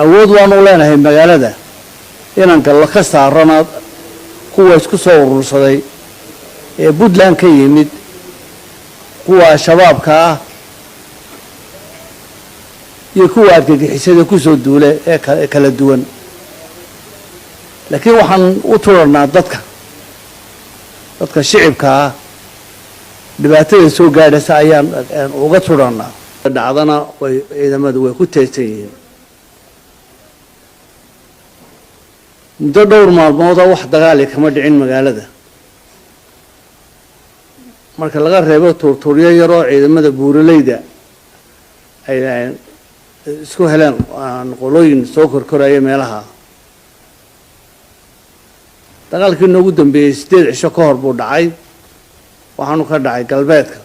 awood waan u leenahay magaalada inaan gallo ka saarana kuwa isku soo urursaday ee Puntland ka yimid kuwa shabaabka ah iyo kuwa argagixisada ku soo duulay ee kala duwan laakiin waxaan u turanaa dadka shicibka ah dhibaatada soo gaadhaysa ayaan uga turanaa dhacdana way ciidamadu way ku teesan yihiin muddo dhowr maalmood wax dagaal kama dhicin magaalada marka laga reebo tuurtuuryo yar oo ciidamada buuraleyda ay isku heleen qolooyin soo korkoraya meelaha dagaalkii ugu dambeeyay 8 cisho ka hor buu dhacay waxaanu ka dhacay galbeedka